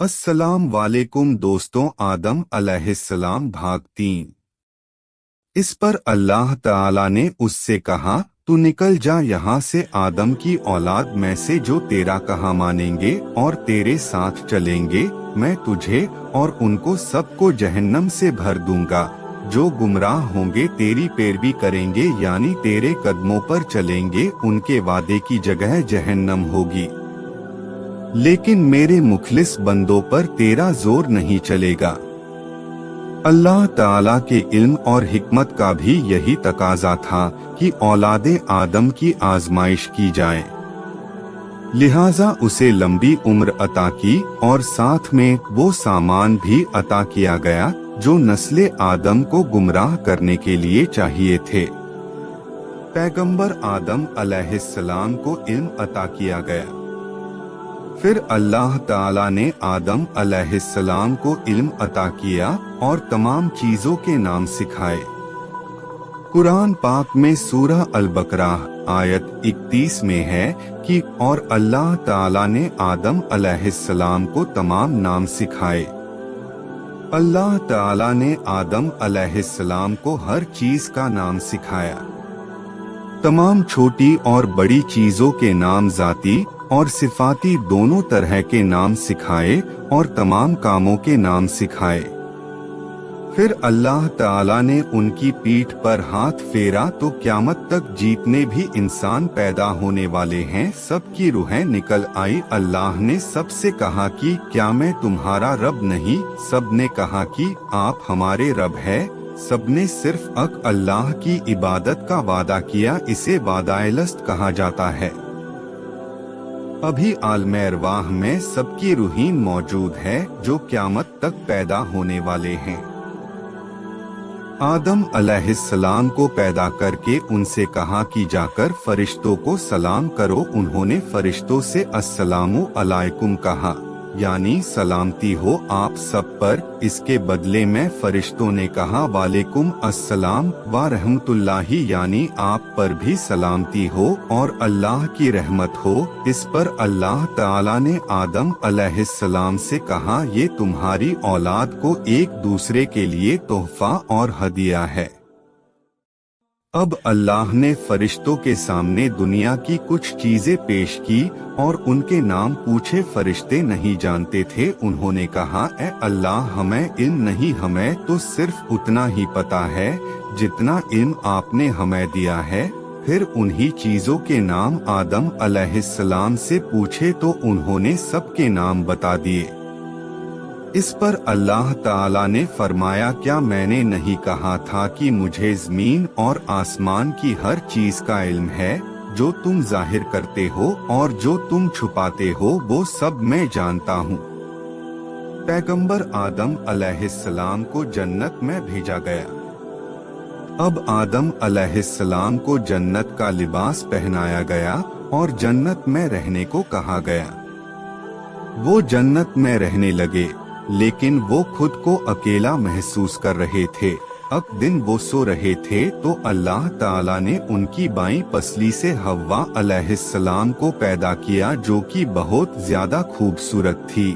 अस्सलाम वालेकुम दोस्तों। आदम अलैहिस्सलाम भाग 3। इस पर अल्लाह ताला ने उससे कहा, तू निकल जा यहाँ से। आदम की औलाद में से जो तेरा कहा मानेंगे और तेरे साथ चलेंगे, मैं तुझे और उनको सबको जहन्नम से भर दूंगा। जो गुमराह होंगे तेरी पैरवी करेंगे यानी तेरे कदमों पर चलेंगे, उनके वादे की जगह जहन्नम होगी। लेकिन मेरे मुखलिस बंदों पर तेरा जोर नहीं चलेगा। अल्लाह ताला के इल्म और हिकमत का भी यही तकाजा था कि औलादे आदम की आजमाइश की जाए, लिहाजा उसे लंबी उम्र अता की और साथ में वो सामान भी अता किया गया जो नस्ले आदम को गुमराह करने के लिए चाहिए थे। पैगंबर आदम अलैहिस्सलाम को इल्म अता किया गया। फिर अल्लाह ताला ने आदम अलैहिस्सलाम को इल्म अता किया और तमाम चीजों के नाम सिखाए। कुरान पाक में सूरह अल-बकरा आयत 31 में है कि और अल्लाह ताला ने आदम अलैहिस्सलाम को तमाम नाम सिखाए। अल्लाह ताला ने आदम अलैहिस्सलाम को हर चीज का नाम सिखाया। तमाम छोटी और बड़ी चीजों के नाम जाती और सिफाती दोनों तरह के नाम सिखाए और तमाम कामों के नाम सिखाए। फिर अल्लाह ताला ने उनकी पीठ पर हाथ फेरा तो क़यामत तक जितने भी इंसान पैदा होने वाले हैं सबकी रूहें निकल आई। अल्लाह ने सबसे कहा कि क्या मैं तुम्हारा रब नहीं? सब ने कहा कि आप हमारे रब है। सबने सिर्फ अल्लाह की इबादत का वादा किया। इसे वादा-ए-लस्त कहा जाता है। अभी आलमे अरवाह में सबकी रूहीन मौजूद है जो क़यामत तक पैदा होने वाले हैं। आदम अलैहिस्सलाम को पैदा करके उनसे कहा कि जाकर फरिश्तों को सलाम करो। उन्होंने फरिश्तों से अस्सलामु अलैकुम कहा, यानी सलामती हो आप सब पर। इसके बदले में फरिश्तों ने कहा वालेकुम अस्सलाम व रहमतुल्लाही, यानी आप पर भी सलामती हो और अल्लाह की रहमत हो। इस पर अल्लाह ताला ने आदम अलैहिस्सलाम से कहा, ये तुम्हारी औलाद को एक दूसरे के लिए तोहफा और हदिया है। अब अल्लाह ने फरिश्तों के सामने दुनिया की कुछ चीजें पेश की और उनके नाम पूछे। फरिश्ते नहीं जानते थे। उन्होंने कहा, ए अल्लाह, हमें इल्म नहीं, हमें तो सिर्फ उतना ही पता है जितना इल्म आपने हमें दिया है। फिर उन्हीं चीजों के नाम आदम अलैहिस्सलाम से पूछे तो उन्होंने सबके नाम बता दिए। इस पर अल्लाह ताला ने फरमाया, क्या मैंने नहीं कहा था कि मुझे ज़मीन और आसमान की हर चीज का इल्म है? जो तुम जाहिर करते हो और जो तुम छुपाते हो वो सब मैं जानता हूँ। पैगंबर आदम अलैहिस्सलाम को जन्नत में भेजा गया। अब आदम अलैहिस्सलाम को जन्नत का लिबास पहनाया गया और जन्नत में रहने को कहा गया। वो जन्नत में रहने लगे, लेकिन वो खुद को अकेला महसूस कर रहे थे। एक दिन वो सो रहे थे तो अल्लाह ताला ने उनकी बाईं पसली से हव्वा अलैहिस्सलाम को पैदा किया, जो कि बहुत ज्यादा खूबसूरत थी।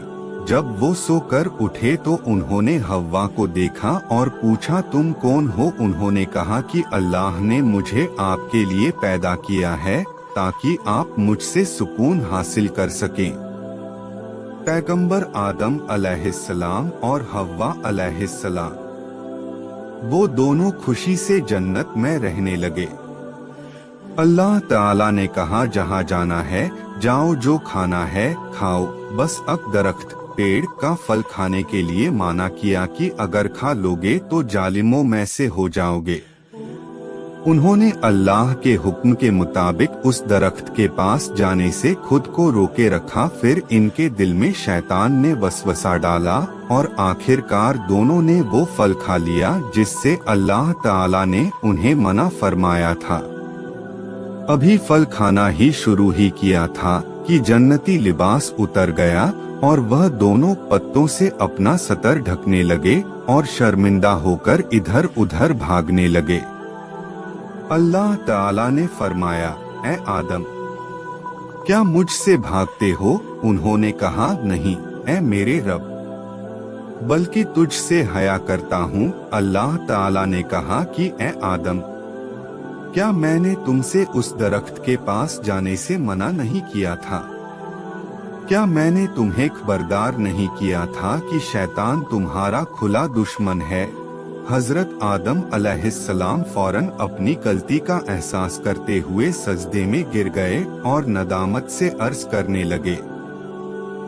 जब वो सोकर उठे तो उन्होंने हव्वा को देखा और पूछा, तुम कौन हो? उन्होंने कहा कि अल्लाह ने मुझे आपके लिए पैदा किया है ताकि आप मुझसे सुकून हासिल कर सकें। पैगंबर आदम अलैहिस्सलाम और हव्वा अलैहिस्सलाम वो दोनों खुशी से जन्नत में रहने लगे। अल्लाह ताला ने कहा, जहाँ जाना है जाओ, जो खाना है खाओ, बस दरख्त पेड़ का फल खाने के लिए माना किया कि अगर खा लोगे तो जालिमों में से हो जाओगे। उन्होंने अल्लाह के हुक्म के मुताबिक उस दरख्त के पास जाने से खुद को रोके रखा। फिर इनके दिल में शैतान ने वसवसा डाला और आखिरकार दोनों ने वो फल खा लिया जिससे अल्लाह ताला ने उन्हें मना फरमाया था। अभी फल खाना ही शुरू ही किया था कि जन्नती लिबास उतर गया और वह दोनों पत्तों से अपना सतर ढकने लगे और शर्मिंदा होकर इधर उधर भागने लगे। अल्लाह ताला ने फरमाया, ए आदम, क्या मुझसे भागते हो? उन्होंने कहा, नहीं ऐ मेरे रब, बल्कि तुझसे हया करता हूँ। अल्लाह ताला ने कहा कि ऐ आदम, क्या मैंने तुमसे उस दरख्त के पास जाने से मना नहीं किया था? क्या मैंने तुम्हें खबरदार नहीं किया था कि शैतान तुम्हारा खुला दुश्मन है? हजरत आदम अलैहिस्सलाम फौरन अपनी गलती का एहसास करते हुए सजदे में गिर गए और नदामत से अर्ज करने लगे,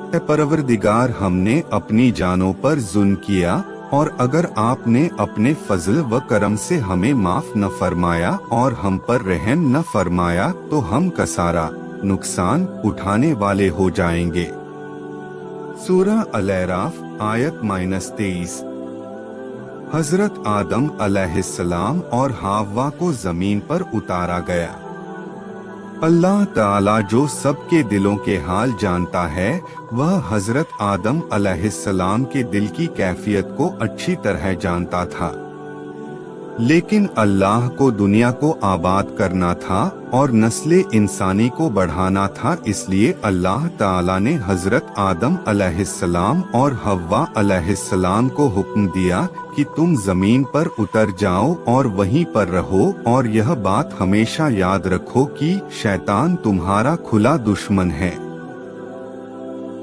ऐ परवरदिगार, हमने अपनी जानों पर जुल्म किया, और अगर आपने अपने फजल व करम से हमें माफ न फरमाया और हम पर रहम न फरमाया तो हम कसारा नुकसान उठाने वाले हो जाएंगे। सूरह अल-अराफ आयत -23। हजरत आदम अलैहिस्सलाम और हव्वा को जमीन पर उतारा गया। अल्लाह ताला जो सबके दिलों के हाल जानता है, वह हजरत आदम अलैहिस्सलाम के दिल की कैफियत को अच्छी तरह जानता था। लेकिन अल्लाह को दुनिया को आबाद करना था और नस्ले इंसानी को बढ़ाना था, इसलिए अल्लाह ताला ने हजरत आदम अलैहिस्सलाम और हव्वा अलैहिस्सलाम को हुक्म दिया कि तुम जमीन पर उतर जाओ और वहीं पर रहो, और यह बात हमेशा याद रखो कि शैतान तुम्हारा खुला दुश्मन है।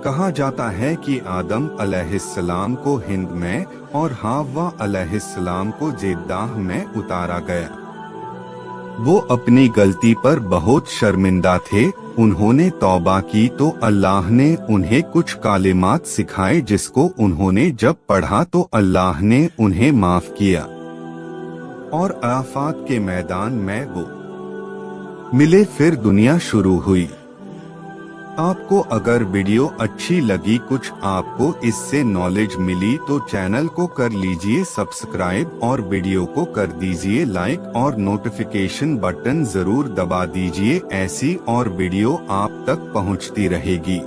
कहा जाता है कि आदम अलैहिस्सलाम को हिंद में और हव्वा अलैहिस्सलाम को जेद्दाह में उतारा गया। वो अपनी गलती पर बहुत शर्मिंदा थे। उन्होंने तौबा की तो अल्लाह ने उन्हें कुछ कालिमात सिखाए, जिसको उन्होंने जब पढ़ा तो अल्लाह ने उन्हें माफ किया, और आफात के मैदान में वो मिले। फिर दुनिया शुरू हुई। आपको अगर वीडियो अच्छी लगी, कुछ आपको इससे नॉलेज मिली, तो चैनल को कर लीजिए सब्सक्राइब और वीडियो को कर दीजिए लाइक, और नोटिफिकेशन बटन जरूर दबा दीजिए। ऐसी और वीडियो आप तक पहुंचती रहेगी।